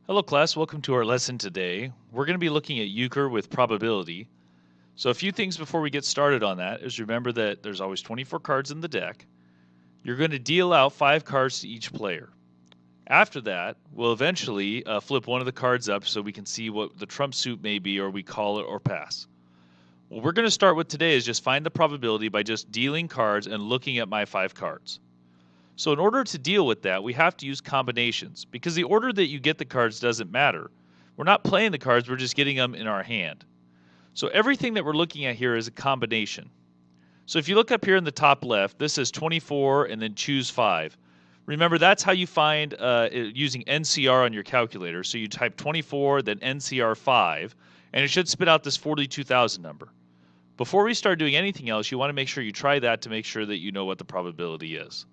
Hello class, welcome to our lesson today. We're going to be looking at Euchre with probability. So a few things before we get started on that is remember that there's always 24 cards in the deck. You're going to deal out 5 cards to each player. After that, we'll eventually flip one of the cards up so we can see what the trump suit may be, or we call it or pass. What we're going to start with today is just find the probability by just dealing cards and looking at my 5 cards. So in order to deal with that, we have to use combinations, because the order that you get the cards doesn't matter. We're not playing the cards, we're just getting them in our hand. So everything that we're looking at here is a combination. So if you look up here in the top left, this is 24 and then choose 5. Remember, that's how you find using NCR on your calculator. So you type 24, then NCR 5, and it should spit out this 42,000 number. Before we start doing anything else, you want to make sure you try that to make sure that you know what the probability is.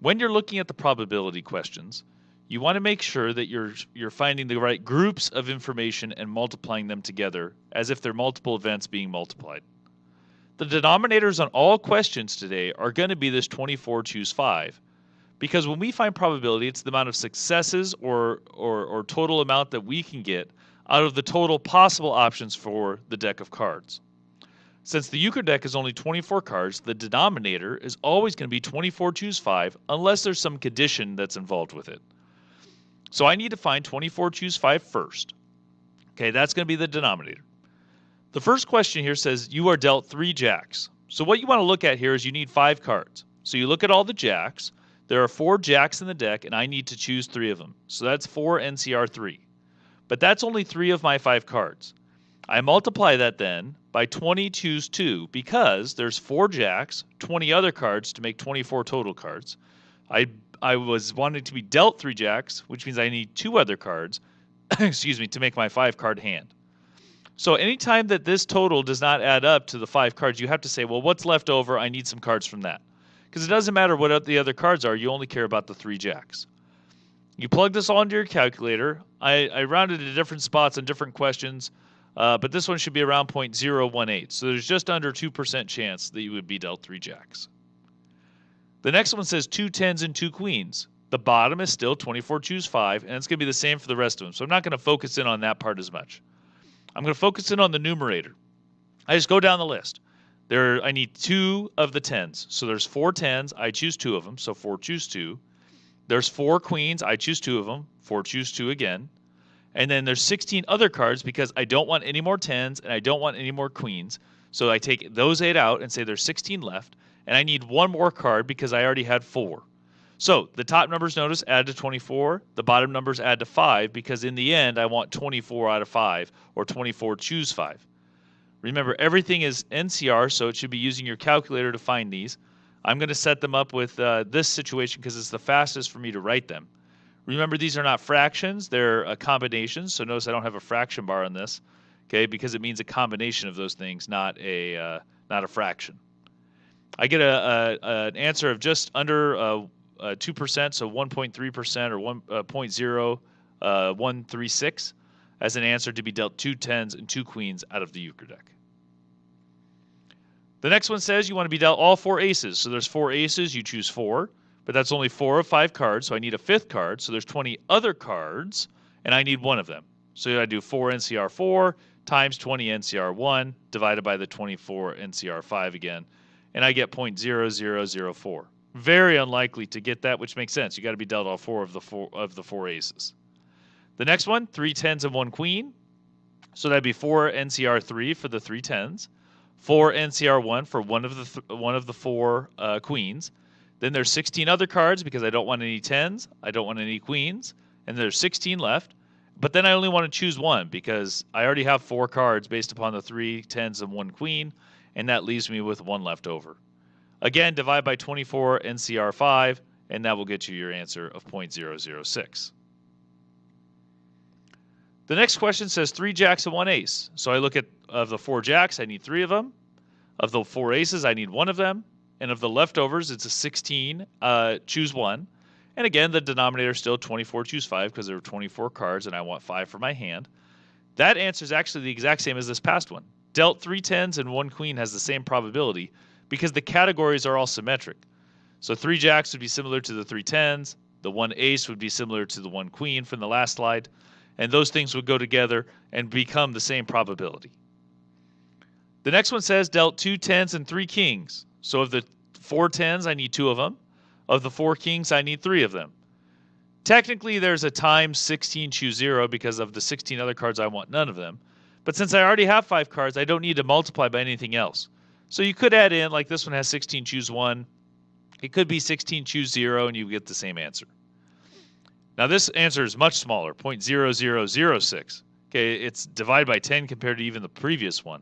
When you're looking at the probability questions, you want to make sure that you're finding the right groups of information and multiplying them together as if they're multiple events being multiplied. The denominators on all questions today are going to be this 24 choose 5, because when we find probability, it's the amount of successes or total amount that we can get out of the total possible options for the deck of cards. Since the Euchre deck is only 24 cards, the denominator is always going to be 24 choose 5 unless there's some condition that's involved with it. So I need to find 24 choose 5 first. Okay, that's going to be the denominator. The first question here says you are dealt 3 jacks. So what you want to look at here is you need 5 cards. So you look at all the jacks. There are 4 jacks in the deck, and I need to choose 3 of them. So that's 4 NCR 3. But that's only 3 of my 5 cards. I multiply that then by 20 choose 2, because there's 4 jacks, 20 other cards to make 24 total cards. I was wanting to be dealt 3 jacks, which means I need 2 other cards, excuse me, to make my 5 card hand. So anytime that this total does not add up to the 5 cards, you have to say, well, what's left over? I need some cards from that. Because it doesn't matter what the other cards are, you only care about the 3 jacks. You plug this all into your calculator. I rounded to different spots on different questions. But this one should be around 0.018. So there's just under 2% chance that you would be dealt 3 jacks. The next one says 2 10s and 2 queens. The bottom is still 24 choose 5, and it's going to be the same for the rest of them. So I'm not going to focus in on that part as much. I'm going to focus in on the numerator. I just go down the list. I need 2 of the 10s. So there's 4 10s. I choose 2 of them. So 4 choose 2. There's 4 queens. I choose 2 of them. 4 choose 2 again. And then there's 16 other cards because I don't want any more 10s and I don't want any more queens. So I take those 8 out and say there's 16 left. And I need 1 more card because I already had 4. So the top numbers, notice, add to 24. The bottom numbers add to 5 because in the end I want 24 out of 5 or 24 choose 5. Remember, everything is NCR, so it should be using your calculator to find these. I'm going to set them up with this situation because it's the fastest for me to write them. Remember, these are not fractions, they're combinations. So notice I don't have a fraction bar on this, okay, because it means a combination of those things, not a fraction. I get an answer of just under 2%, so 1.3% or 1.0136 as an answer to be dealt 2 10s and 2 queens out of the Euchre deck. The next one says you want to be dealt all 4 aces. So there's 4 aces, you choose 4. But that's only 4 of 5 cards, so I need a 5th card. So there's 20 other cards, and I need 1 of them. So I do 4 NCR 4 times 20 NCR 1 divided by the 24 NCR 5 again, and I get 0.0004. Very unlikely to get that, which makes sense. You got to be dealt all 4 of the 4 aces. The next one, 3 10s and 1 queen. So that'd be 4 NCR 3 for the 3 10s, 4 NCR 1 for one of the 4 queens. Then there's 16 other cards because I don't want any 10s, I don't want any queens, and there's 16 left. But then I only want to choose 1 because I already have 4 cards based upon the 3 10s and 1 queen, and that leaves me with 1 left over. Again, divide by 24 NCR 5, and that will get you your answer of 0.006. The next question says 3 jacks and 1 ace. So I look at, of the 4 jacks, I need 3 of them. Of the 4 aces, I need 1 of them. And of the leftovers, it's a 16, choose 1. And again, the denominator is still 24 choose 5 because there are 24 cards and I want 5 for my hand. That answer is actually the exact same as this past one. Dealt 3 10s and 1 queen has the same probability because the categories are all symmetric. So 3 jacks would be similar to the 3 10s. The one ace would be similar to the one queen from the last slide, and those things would go together and become the same probability. The next one says dealt 2 tens and 3 kings. So of the 4 tens, I need 2 of them. Of the 4 kings, I need 3 of them. Technically, there's a times 16 choose 0 because of the 16 other cards, I want none of them. But since I already have 5 cards, I don't need to multiply by anything else. So you could add in, like this one has 16 choose 1. It could be 16 choose 0, and you get the same answer. Now this answer is much smaller, 0.0006. Okay, it's divided by 10 compared to even the previous one.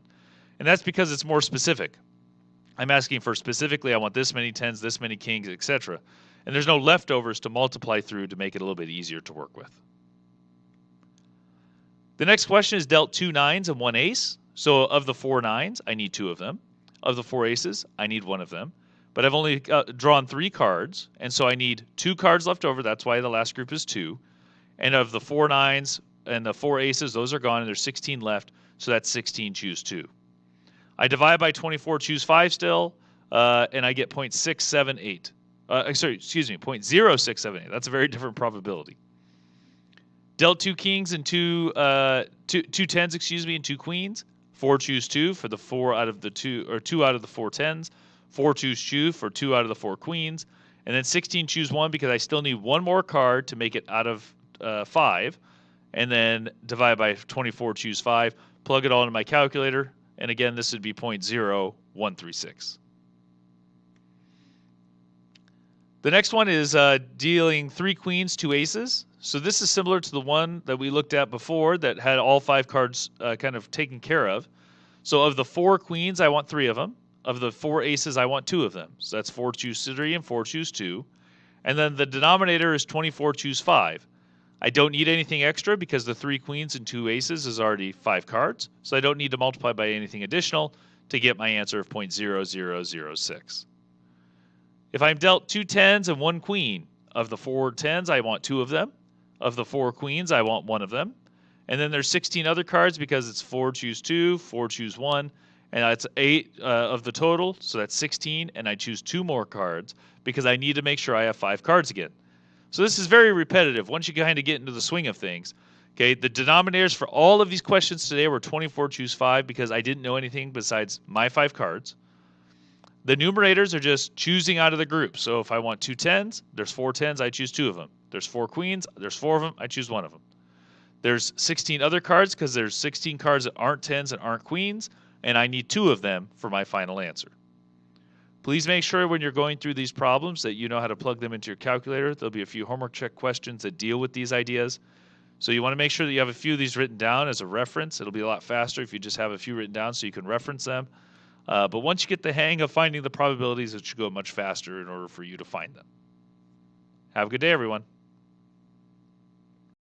And that's because it's more specific. I'm asking for specifically, I want this many tens, this many kings, etc. And there's no leftovers to multiply through to make it a little bit easier to work with. The next question is dealt 2 nines and 1 ace. So of the 4 nines, I need 2 of them. Of the 4 aces, I need 1 of them. But I've only drawn 3 cards, and so I need 2 cards left over. That's why the last group is 2. And of the 4 nines and the 4 aces, those are gone, and there's 16 left, so that's 16 choose 2. I divide by 24 choose 5 still, and I get 0.678. 0.0678. That's a very different probability. Dealt 2 kings and two tens, and 2 queens. 4 choose 2 for the 4 out of the 2, or 2 out of the 4 tens. 4 choose 2 for 2 out of the 4 queens. And then 16 choose 1 because I still need one more card to make it out of 5. And then divide by 24 choose 5. Plug it all into my calculator. And again, this would be 0.0136. The next one is dealing 3 queens, 2 aces. So this is similar to the one that we looked at before that had all 5 cards kind of taken care of. So of the 4 queens, I want 3 of them. Of the 4 aces, I want 2 of them. So that's 4 choose 3 and 4 choose 2. And then the denominator is 24 choose 5. I don't need anything extra because the 3 queens and 2 aces is already 5 cards. So I don't need to multiply by anything additional to get my answer of 0.0006. If I'm dealt 2 tens and 1 queen, of the 4 tens, I want 2 of them. Of the 4 queens, I want 1 of them. And then there's 16 other cards because it's 4 choose 2, 4 choose 1, and that's 8 of the total, so that's 16, and I choose 2 more cards because I need to make sure I have 5 cards again. So this is very repetitive once you kind of get into the swing of things. Okay, the denominators for all of these questions today were 24 choose 5 because I didn't know anything besides my 5 cards. The numerators are just choosing out of the group. So if I want 2 tens, there's 4 tens, I choose 2 of them. There's 4 queens, there's 4 of them, I choose 1 of them. There's 16 other cards because there's 16 cards that aren't tens and aren't queens, and I need 2 of them for my final answer. Please make sure when you're going through these problems that you know how to plug them into your calculator. There'll be a few homework check questions that deal with these ideas. So you want to make sure that you have a few of these written down as a reference. It'll be a lot faster if you just have a few written down so you can reference them. But once you get the hang of finding the probabilities, it should go much faster in order for you to find them. Have a good day, everyone.